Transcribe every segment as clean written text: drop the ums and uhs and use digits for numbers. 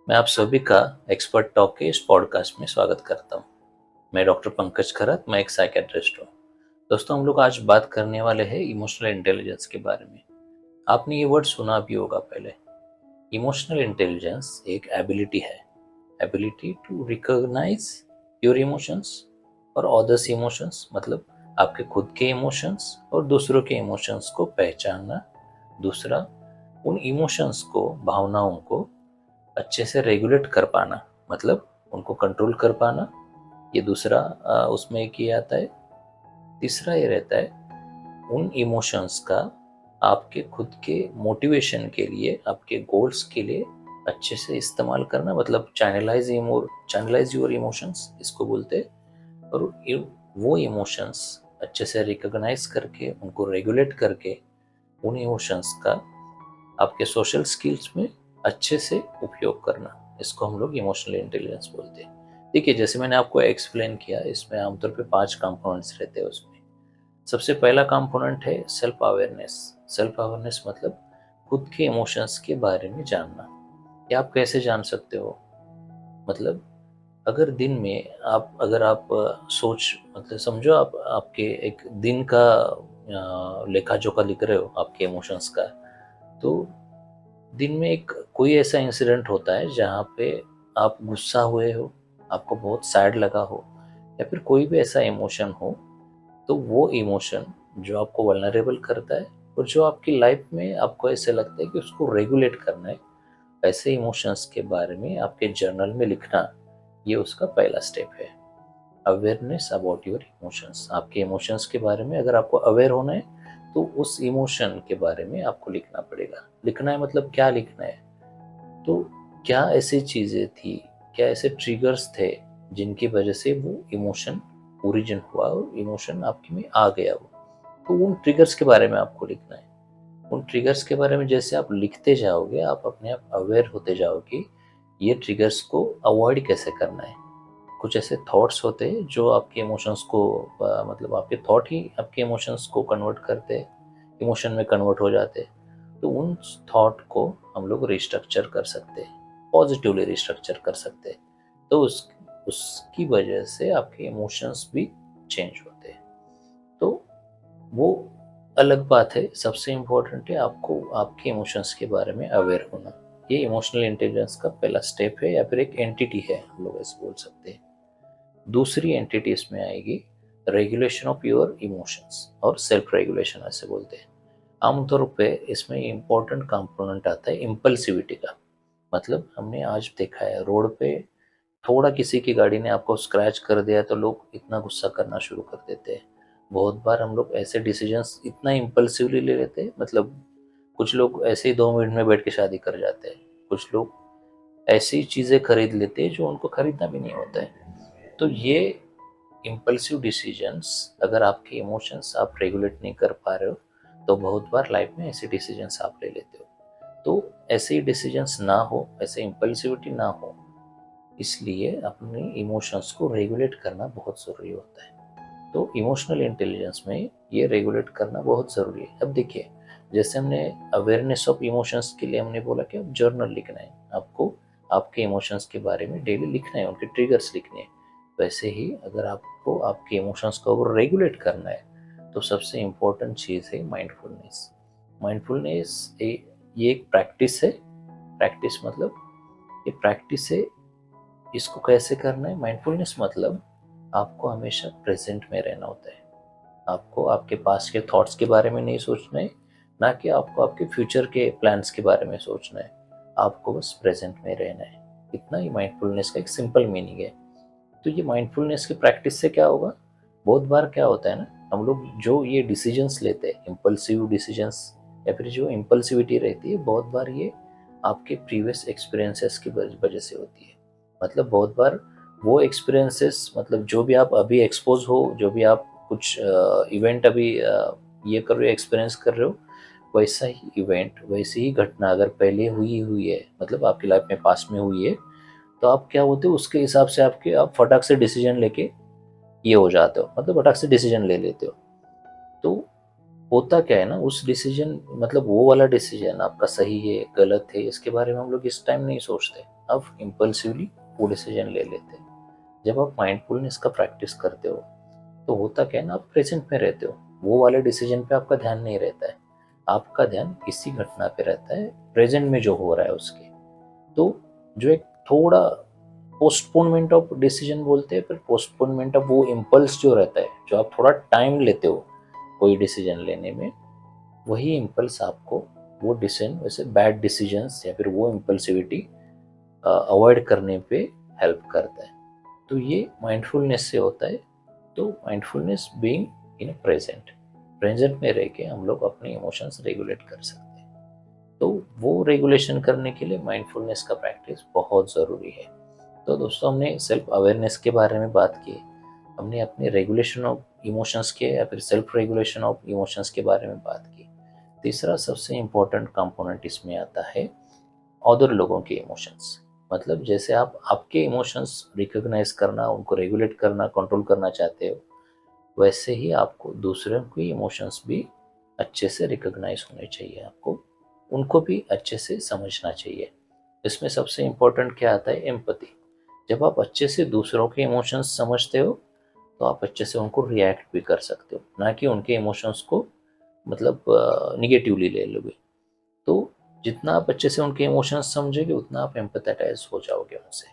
मैं आप सभी का एक्सपर्ट टॉक के इस पॉडकास्ट में स्वागत करता हूँ। मैं डॉक्टर पंकज खरत, मैं एक साइकेट्रिस्ट हूँ। दोस्तों, हम लोग आज बात करने वाले हैं इमोशनल इंटेलिजेंस के बारे में। आपने ये वर्ड सुना भी होगा पहले। इमोशनल इंटेलिजेंस एक एबिलिटी है, ability to recognise your emotions और अदर्स इमोशंस, मतलब आपके खुद के इमोशंस और दूसरों के इमोशंस को पहचानना। दूसरा, उन इमोशंस को, भावनाओं को अच्छे से रेगुलेट कर पाना, मतलब उनको कंट्रोल कर पाना। ये दूसरा उसमें एक ये आता है। तीसरा ये रहता है उन इमोशंस का आपके खुद के मोटिवेशन के लिए, आपके गोल्स के लिए अच्छे से इस्तेमाल करना, मतलब चैनलाइज योर इमोशंस इसको बोलते हैं। और वो इमोशंस अच्छे से रिकॉग्नाइज करके, उनको रेगुलेट करके, उन इमोशंस का आपके सोशल स्किल्स में अच्छे से उपयोग करना, इसको हम लोग इमोशनल इंटेलिजेंस बोलते हैं। देखिए, जैसे मैंने आपको एक्सप्लेन किया, इसमें आमतौर पे 5 कंपोनेंट्स रहते हैं उसमें। सबसे पहला कंपोनेंट है सेल्फ अवेयरनेस। सेल्फ अवेयरनेस मतलब खुद के इमोशंस के बारे में जानना। ये आप कैसे जान सकते हो? मतलब अगर दिन में अगर आप सोच, मतलब समझो आप आपके एक दिन का लेखा जोखा लिख रहे हो आपके इमोशंस का। तो दिन में एक कोई ऐसा इंसिडेंट होता है जहाँ पे आप गुस्सा हुए हो, आपको बहुत सैड लगा हो, या फिर कोई भी ऐसा इमोशन हो, तो वो इमोशन जो आपको वल्नरेबल करता है और जो आपकी लाइफ में आपको ऐसे लगता है कि उसको रेगुलेट करना है, ऐसे इमोशंस के बारे में आपके जर्नल में लिखना, ये उसका पहला स्टेप है। Awareness about your emotions. आपके इमोशंस के बारे में अगर आपको अवेयर होना है, तो उस इमोशन के बारे में आपको लिखना पड़ेगा। लिखना है मतलब क्या लिखना है? तो क्या ऐसी चीज़ें थी, क्या ऐसे ट्रिगर्स थे जिनकी वजह से वो इमोशन ओरिजिन हुआ और इमोशन आपके में आ गया वो? तो उन ट्रिगर्स के बारे में आपको लिखना है। उन ट्रिगर्स के बारे में जैसे आप लिखते जाओगे, आप अपने आप अवेयर होते जाओगे, ये ट्रिगर्स को अवॉइड कैसे करना है। कुछ ऐसे थॉट्स होते हैं जो आपके इमोशंस को मतलब आपके थॉट ही आपके इमोशंस को कन्वर्ट करते हैं, इमोशन में कन्वर्ट हो जाते हैं। तो उन थॉट को हम लोग रिस्ट्रक्चर कर सकते हैं, पॉजिटिवली रिस्ट्रक्चर कर सकते हैं। तो उसकी वजह से आपके इमोशंस भी चेंज होते हैं। तो वो अलग बात है। सबसे इम्पोर्टेंट है आपको आपके इमोशंस के बारे में अवेयर होना। ये इमोशनल इंटेलिजेंस का पहला स्टेप है, या फिर एक एंटिटी है, हम लोग ऐसे बोल सकते हैं। दूसरी एंटिटी इसमें आएगी रेगुलेशन ऑफ योर इमोशंस, और सेल्फ रेगुलेशन ऐसे बोलते हैं। आमतौर पे इसमें इम्पोर्टेंट कंपोनेंट आता है इम्पल्सिविटी का। मतलब हमने आज देखा है रोड पे, थोड़ा किसी की गाड़ी ने आपको स्क्रैच कर दिया तो लोग इतना गुस्सा करना शुरू कर देते हैं। बहुत बार हम लोग ऐसे डिसीजंस इतना इम्पल्सिवली ले लेते हैं, मतलब कुछ लोग ऐसे ही 2 मिनट में बैठ के शादी कर जाते हैं। कुछ लोग ऐसी चीज़ें खरीद लेते हैं जो उनको खरीदना भी नहीं होता है। तो ये इम्पल्सिव डिसीजंस, अगर आपके इमोशंस आप रेगुलेट नहीं कर पा रहे हो, तो बहुत बार लाइफ में ऐसे डिसीजंस आप ले लेते हो। तो ऐसे डिसीजंस ना हो, ऐसे इम्पल्सिविटी ना हो, इसलिए अपने इमोशंस को रेगुलेट करना बहुत ज़रूरी होता है। तो इमोशनल इंटेलिजेंस में ये रेगुलेट करना बहुत ज़रूरी है। अब देखिए, जैसे हमने अवेयरनेस ऑफ इमोशंस के लिए हमने बोला कि अब जर्नल लिखना है आपको, आपके इमोशंस के बारे में डेली लिखना है, उनके ट्रिगर्स लिखने हैं। वैसे ही अगर आपको आपके इमोशंस को रेगुलेट करना है, तो सबसे इम्पोर्टेंट चीज़ है माइंडफुलनेस। माइंडफुलनेस ये एक प्रैक्टिस है। प्रैक्टिस मतलब ये प्रैक्टिस है। इसको कैसे करना है? माइंडफुलनेस मतलब आपको हमेशा प्रेजेंट में रहना होता है। आपको आपके पास्ट के थॉट्स के बारे में नहीं सोचना है, ना कि आपको आपके फ्यूचर के प्लान्स के बारे में सोचना है। आपको बस प्रेजेंट में रहना है। इतना ही माइंडफुलनेस का एक सिंपल मीनिंग है। तो ये माइंडफुलनेस की प्रैक्टिस से क्या होगा? बहुत बार क्या होता है ना, हम लोग जो ये डिसीजंस लेते हैं, इम्पल्सिव डिसीजंस, या फिर जो इम्पल्सिविटी रहती है, बहुत बार ये आपके प्रीवियस एक्सपीरियंसेस की वजह से होती है। मतलब बहुत बार वो एक्सपीरियंसेस, मतलब जो भी आप अभी एक्सपोज हो, जो भी आप कुछ इवेंट अभी ये कर रहे हो, एक्सपीरियंस कर रहे हो, वैसा ही इवेंट, वैसी ही घटना अगर पहले हुई है, मतलब आपकी लाइफ में पास्ट में हुई है, तो आप क्या होते हो, उसके हिसाब से आप फटाक से डिसीजन लेके ये हो जाते हो, मतलब फटाक से डिसीजन ले लेते हो। तो होता क्या है ना, उस डिसीजन, मतलब वो वाला डिसीजन आपका सही है गलत है, इसके बारे में हम लोग इस टाइम नहीं सोचते। आप इम्पल्सिवली वो डिसीजन ले लेते हैं। जब आप माइंडफुलनेस का प्रैक्टिस करते हो तो होता क्या है ना, आप प्रेजेंट में रहते हो, वो वाले डिसीजन पे आपका ध्यान नहीं रहता है, आपका ध्यान इसी घटना पे रहता है, प्रेजेंट में जो हो रहा है उसके। तो जो एक थोड़ा पोस्टपोनमेंट ऑफ डिसीजन बोलते हैं, फिर पोस्टपोनमेंट ऑफ वो इम्पल्स जो रहता है, जो आप थोड़ा टाइम लेते हो कोई डिसीजन लेने में, वही इम्पल्स आपको वो डिसीजन, वैसे बैड डिसीजंस या फिर वो इम्पल्सिविटी अवॉइड करने पे हेल्प करता है। तो ये माइंडफुलनेस से होता है। तो mindfulness being in present, present में रह के हम लोग अपने इमोशंस रेगुलेट कर सकते हैं। तो वो रेगुलेशन करने के लिए माइंडफुलनेस का प्रैक्टिस बहुत ज़रूरी है। तो दोस्तों, हमने सेल्फ अवेयरनेस के बारे में बात की, हमने अपने रेगुलेशन ऑफ इमोशंस के या फिर सेल्फ रेगुलेशन ऑफ इमोशंस के बारे में बात की। तीसरा सबसे इम्पोर्टेंट कंपोनेंट इसमें आता है अदर लोगों के इमोशंस। मतलब जैसे आप आपके इमोशंस रिकॉग्नाइज करना, उनको रेगुलेट करना, कंट्रोल करना चाहते हो, वैसे ही आपको दूसरों के इमोशंस भी अच्छे से रिकॉग्नाइज होने चाहिए, आपको उनको भी अच्छे से समझना चाहिए। इसमें सबसे इम्पोर्टेंट क्या आता है, एम्पैथी। जब आप अच्छे से दूसरों के इमोशंस समझते हो तो आप अच्छे से उनको रिएक्ट भी कर सकते हो, ना कि उनके इमोशंस को मतलब निगेटिवली ले लोगे। तो जितना आप अच्छे से उनके इमोशंस समझोगे उतना आप एम्पैथेटाइज हो जाओगे उनसे।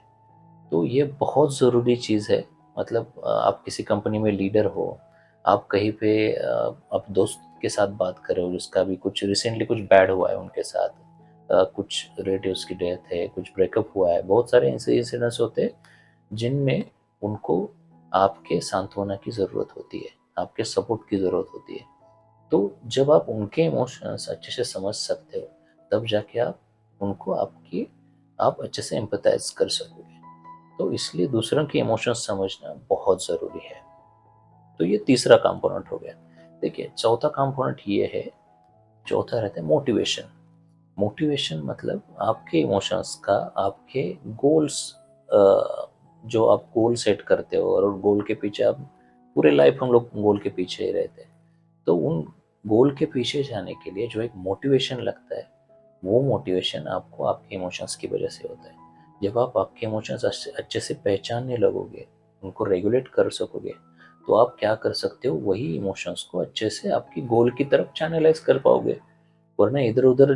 तो ये बहुत ज़रूरी चीज़ है। मतलब आप किसी कंपनी में लीडर हो, आप कहीं पे आप दोस्त के साथ बात कर रहे हो जिसका भी कुछ रिसेंटली कुछ बैड हुआ है उनके साथ, कुछ रिलेटिव्स की डेथ है, कुछ ब्रेकअप हुआ है, बहुत सारे ऐसे इंसिडेंट्स होते हैं जिनमें उनको आपके सांत्वना की ज़रूरत होती है, आपके सपोर्ट की ज़रूरत होती है। तो जब आप उनके इमोशंस अच्छे से समझ सकते हो, तब जाके आप उनको आप अच्छे से एम्पैथाइज कर सकोगे। तो इसलिए दूसरों के इमोशंस समझना बहुत ज़रूरी है। तो ये तीसरा कंपोनेंट हो गया। देखिए, चौथा कंपोनेंट ये है, चौथा रहता है मोटिवेशन। मोटिवेशन मतलब आपके इमोशंस का, आपके गोल्स, जो आप गोल सेट करते हो और गोल के पीछे आप पूरे लाइफ, हम लोग गोल के पीछे ही रहते हैं। तो उन गोल के पीछे जाने के लिए जो एक मोटिवेशन लगता है, वो मोटिवेशन आपको आपके इमोशंस की वजह से होता है। जब आप आपके इमोशंस अच्छे से पहचानने लगोगे, उनको रेगुलेट कर सकोगे, तो आप क्या कर सकते हो, वही इमोशंस को अच्छे से आपकी गोल की तरफ चैनलाइज कर पाओगे। वरना इधर उधर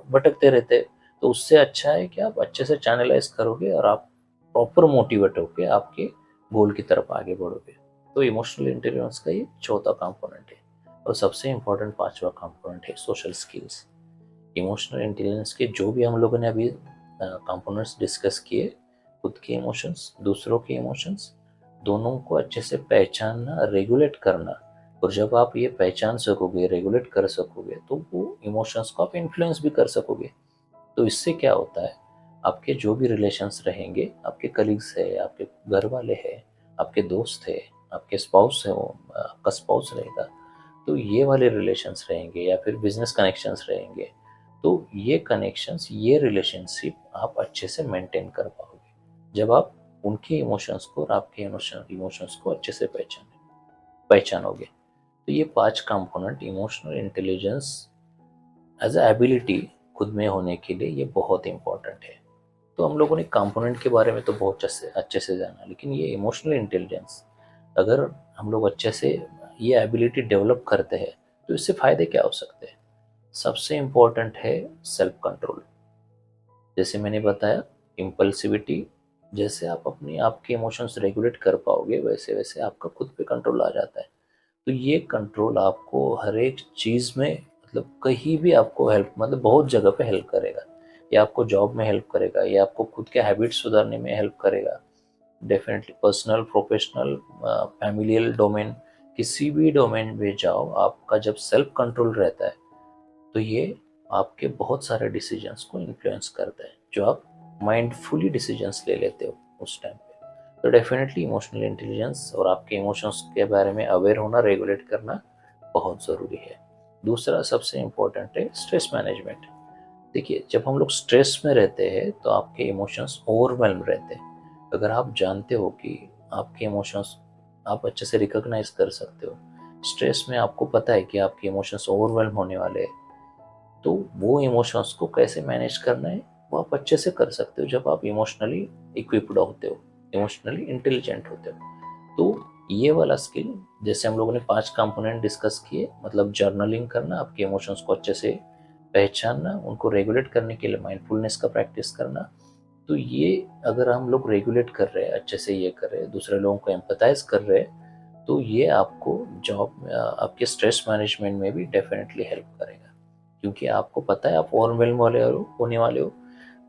भटकते रहते। तो उससे अच्छा है कि आप अच्छे से चैनलाइज करोगे और आप प्रॉपर मोटिवेट होके आपके गोल की तरफ आगे बढ़ोगे। तो इमोशनल इंटेलिजेंस का ये चौथा कंपोनेंट है। और सबसे इम्पोर्टेंट पांचवा कंपोनेंट है सोशल स्किल्स। इमोशनल इंटेलिजेंस के जो भी हम लोगों ने अभी कंपोनेंट्स डिस्कस किए, खुद के इमोशंस, दूसरों के इमोशंस, दोनों को अच्छे से पहचानना, रेगुलेट करना। और जब आप ये पहचान सकोगे, रेगुलेट कर सकोगे, तो वो इमोशंस को आप इन्फ्लुएंस भी कर सकोगे। तो इससे क्या होता है, आपके जो भी रिलेशंस रहेंगे, आपके कलीग्स है, आपके घर वाले हैं, आपके दोस्त है, आपके स्पाउस है, वो आपका स्पाउस रहेगा, तो ये वाले रिलेशंस रहेंगे या फिर बिजनेस कनेक्शंस रहेंगे। तो ये कनेक्शंस, ये रिलेशनशिप आप अच्छे से मेंटेन कर पाओगे जब आप उनके इमोशंस को और आपके इमोशंस को अच्छे से पहचानोगे। तो ये 5 component emotional intelligence as a ability खुद में होने के लिए ये बहुत इंपॉर्टेंट है। तो हम लोगों ने कंपोनेंट के बारे में तो बहुत अच्छे से जाना, लेकिन ये इमोशनल इंटेलिजेंस अगर हम लोग अच्छे से ये एबिलिटी डेवलप करते हैं तो इससे फ़ायदे क्या हो सकते हैं। सबसे इम्पोर्टेंट है सेल्फ कंट्रोल। जैसे मैंने बताया, इम्पल्सिविटी, जैसे आप अपने आपके इमोशंस रेगुलेट कर पाओगे, वैसे वैसे आपका खुद पे कंट्रोल आ जाता है। तो ये कंट्रोल आपको हर एक चीज़ में, मतलब कहीं भी आपको हेल्प, मतलब बहुत जगह पे हेल्प करेगा। ये आपको जॉब में हेल्प करेगा, ये आपको खुद के हैबिट्स सुधारने में हेल्प करेगा। Definitely personal, professional, familial domain, किसी भी डोमेन में जाओ, आपका जब सेल्फ कंट्रोल रहता है तो ये आपके बहुत सारे डिसीजंस को इन्फ्लुएंस करता है, जो आप माइंडफुली डिसीजंस ले लेते हो उस टाइम पे। तो डेफिनेटली इमोशनल इंटेलिजेंस और आपके इमोशंस के बारे में अवेयर होना, रेगुलेट करना बहुत ज़रूरी है। दूसरा सबसे इम्पोर्टेंट है स्ट्रेस मैनेजमेंट। देखिए, जब हम लोग स्ट्रेस में रहते हैं तो आपके इमोशंस ओवरवेल्म रहते हैं। अगर आप जानते हो कि आपके इमोशंस आप अच्छे से रिकॉग्नाइज कर सकते हो, स्ट्रेस में आपको पता है कि आपके इमोशंस ओवरवेल्म होने वाले हैं, तो वो इमोशंस को कैसे मैनेज करना है, वो आप अच्छे से कर सकते हो जब आप इमोशनली इक्विप्ड होते हो, इमोशनली इंटेलिजेंट होते हो। तो ये वाला स्किल, जैसे हम लोगों ने 5 कंपोनेंट डिस्कस किए, मतलब जर्नलिंग करना, आपके इमोशंस को अच्छे से पहचानना, उनको रेगुलेट करने के लिए माइंडफुलनेस का प्रैक्टिस करना। तो ये अगर हम लोग रेगुलेट कर रहे हैं, अच्छे से ये कर रहे हैं, दूसरे लोगों को एम्पैथाइज कर रहे हैं, तो ये आपको जॉब, आपके स्ट्रेस मैनेजमेंट में भी डेफिनेटली हेल्प करेगा। क्योंकि आपको पता है आप ओवरवेल्म होने वाले हो,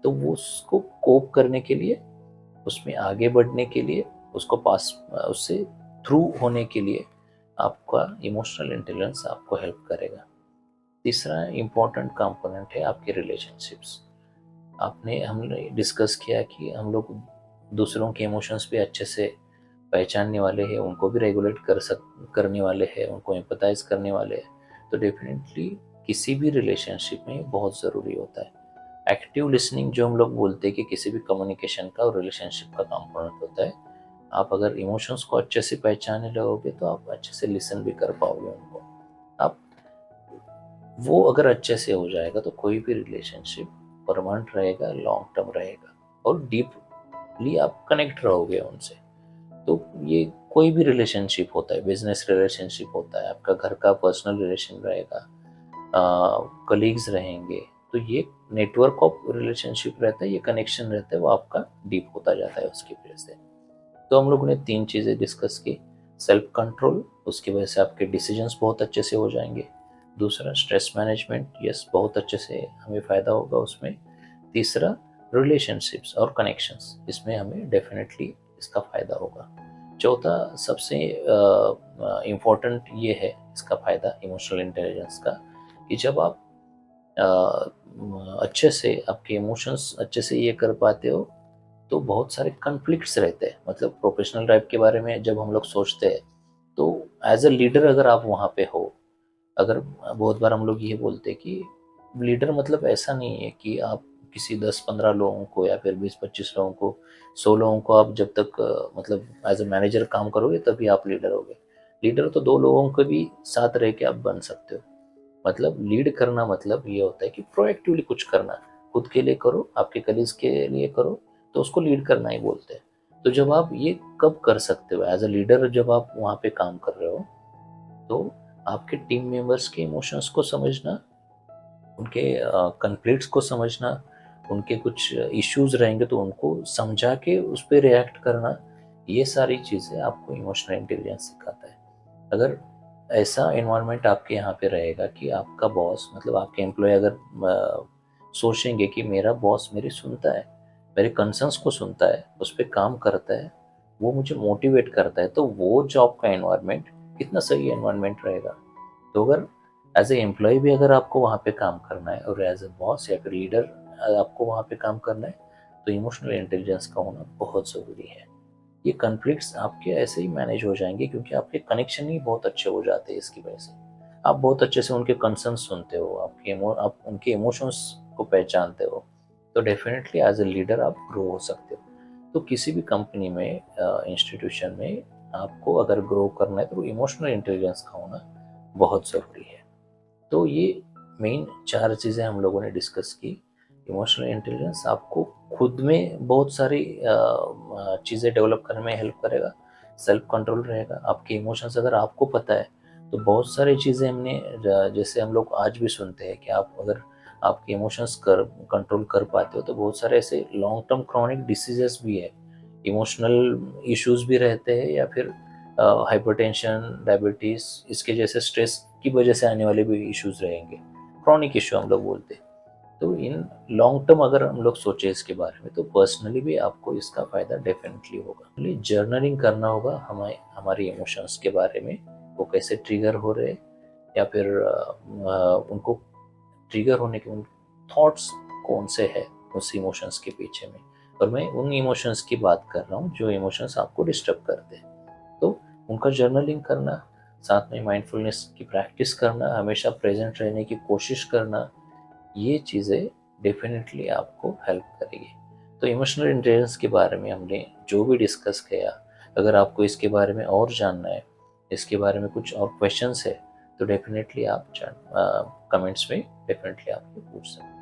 तो वो उसको कोप करने के लिए, उसमें आगे बढ़ने के लिए, उसको पास उससे थ्रू होने के लिए आपका इमोशनल इंटेलिजेंस आपको हेल्प करेगा। तीसरा इम्पोर्टेंट कंपोनेंट है आपके रिलेशनशिप्स। हमने डिस्कस किया कि हम लोग दूसरों के इमोशंस भी अच्छे से पहचानने वाले हैं, उनको भी रेगुलेट करने वाले हैं, उनको एम्पैथाइज करने वाले हैं। तो डेफिनेटली किसी भी रिलेशनशिप में बहुत ज़रूरी होता है एक्टिव लिसनिंग, जो हम लोग बोलते हैं कि किसी भी कम्युनिकेशन का और रिलेशनशिप का कंपोनेंट होता है। आप अगर इमोशंस को अच्छे से पहचानने लगोगे तो आप अच्छे से लिसन भी कर पाओगे उनको। आप वो अगर अच्छे से हो जाएगा तो कोई भी रिलेशनशिप परमानेंट रहेगा, लॉन्ग टर्म रहेगा और डीपली आप कनेक्ट रहोगे उनसे। तो ये कोई भी रिलेशनशिप होता है, बिजनेस रिलेशनशिप होता है, आपका घर का पर्सनल रिलेशन रहेगा, कलीग्स रहेंगे, तो ये नेटवर्क ऑफ रिलेशनशिप रहता है, ये कनेक्शन रहता है, वो आपका डीप होता जाता है उसकी वजह से। तो हम लोगों ने 3 चीज़ें डिस्कस की। सेल्फ कंट्रोल, उसकी वजह से आपके डिसीजंस बहुत अच्छे से हो जाएंगे। दूसरा स्ट्रेस मैनेजमेंट, यस बहुत अच्छे से हमें फ़ायदा होगा उसमें। तीसरा रिलेशनशिप्स और कनेक्शंस, इसमें हमें डेफिनेटली इसका फ़ायदा होगा। चौथा सबसे इम्पोर्टेंट ये है इसका फ़ायदा इमोशनल इंटेलिजेंस का, कि जब आप अच्छे से आपके इमोशंस अच्छे से ये कर पाते हो, तो बहुत सारे कॉन्फ्लिक्ट्स रहते हैं। मतलब प्रोफेशनल लाइफ के बारे में जब हम लोग सोचते हैं, तो एज अ लीडर अगर आप वहाँ पे हो, अगर बहुत बार हम लोग ये बोलते हैं कि लीडर मतलब ऐसा नहीं है कि आप किसी 10-15 लोगों को या फिर 20-25 लोगों को, 100 लोगों को आप जब तक मतलब एज अ मैनेजर काम करोगे तभी आप लीडर होगे। लीडर तो 2 लोगों के भी साथ रह के आप बन सकते हो। मतलब लीड करना मतलब ये होता है कि प्रोएक्टिवली कुछ करना, खुद के लिए करो, आपके कलीग्स के लिए करो, तो उसको लीड करना ही बोलते हैं। तो जब आप ये कब कर सकते हो एज अ लीडर, जब आप वहाँ पे काम कर रहे हो, तो आपके टीम मेंबर्स के इमोशंस को समझना, उनके कॉन्फ्लिक्ट्स को समझना, उनके कुछ इश्यूज रहेंगे तो उनको समझा के उस पर रिएक्ट करना, ये सारी चीज़ें आपको इमोशनल इंटेलिजेंस सिखाता है। अगर ऐसा एनवायरनमेंट आपके यहाँ पे रहेगा कि आपका बॉस, मतलब आपके एम्प्लॉय अगर सोचेंगे कि मेरा बॉस मेरी सुनता है, मेरे कंसर्न्स को सुनता है, उस पर काम करता है, वो मुझे मोटिवेट करता है, तो वो जॉब का एनवायरनमेंट कितना सही एनवायरनमेंट रहेगा। तो अगर एज ए एम्प्लॉय भी अगर आपको वहाँ पे काम करना है और एज ए बॉस या फिर लीडर आपको वहाँ पे काम करना है, तो इमोशनल इंटेलिजेंस का होना बहुत ज़रूरी है। ये कॉन्फ्लिक्ट्स आपके ऐसे ही मैनेज हो जाएंगे क्योंकि आपके कनेक्शन ही बहुत अच्छे हो जाते हैं इसकी वजह से। आप बहुत अच्छे से उनके कंसर्न सुनते हो, आप उनके इमोशंस को पहचानते हो, तो डेफिनेटली एज ए लीडर आप ग्रो हो सकते हो। तो किसी भी कंपनी में, इंस्टीट्यूशन में आपको अगर ग्रो करना है तो इमोशनल इंटेलिजेंस का होना बहुत ज़रूरी है। तो ये मेन 4 चीज़ें हम लोगों ने डिस्कस की। इमोशनल इंटेलिजेंस आपको खुद में बहुत सारी चीज़ें डेवलप करने में हेल्प करेगा। सेल्फ कंट्रोल रहेगा, आपके इमोशंस अगर आपको पता है, तो बहुत सारी चीज़ें जैसे हम लोग आज भी सुनते हैं कि आप अगर आपके इमोशंस कंट्रोल कर पाते हो, तो बहुत सारे ऐसे लॉन्ग टर्म क्रॉनिक डिसीजेस भी है, इमोशनल इश्यूज भी रहते हैं, या फिर हाइपरटेंशन, डायबिटीज़, इसके जैसे स्ट्रेस की वजह से आने वाले भी इश्यूज रहेंगे, क्रॉनिक इश्यू हम लोग बोलते हैं। तो इन लॉन्ग टर्म अगर हम लोग सोचे इसके बारे में, तो पर्सनली भी आपको इसका फ़ायदा डेफिनेटली होगा। जर्नलिंग करना होगा हमारे इमोशंस के बारे में, वो कैसे ट्रिगर हो रहे हैं, या फिर उनको ट्रिगर होने के उन थॉट्स कौन से है उस इमोशंस के पीछे में। और मैं उन इमोशंस की बात कर रहा हूँ जो इमोशंस आपको डिस्टर्ब करते हैं। तो उनका जर्नलिंग करना, साथ में माइंडफुलनेस की प्रैक्टिस करना, हमेशा प्रेजेंट रहने की कोशिश करना, ये चीज़ें डेफिनेटली आपको हेल्प करेगी। तो इमोशनल इंटेलिजेंस के बारे में हमने जो भी डिस्कस किया, अगर आपको इसके बारे में और जानना है, इसके बारे में कुछ और क्वेश्चंस है, तो डेफिनेटली आप कमेंट्स में डेफिनेटली आप पूछ सकते हैं।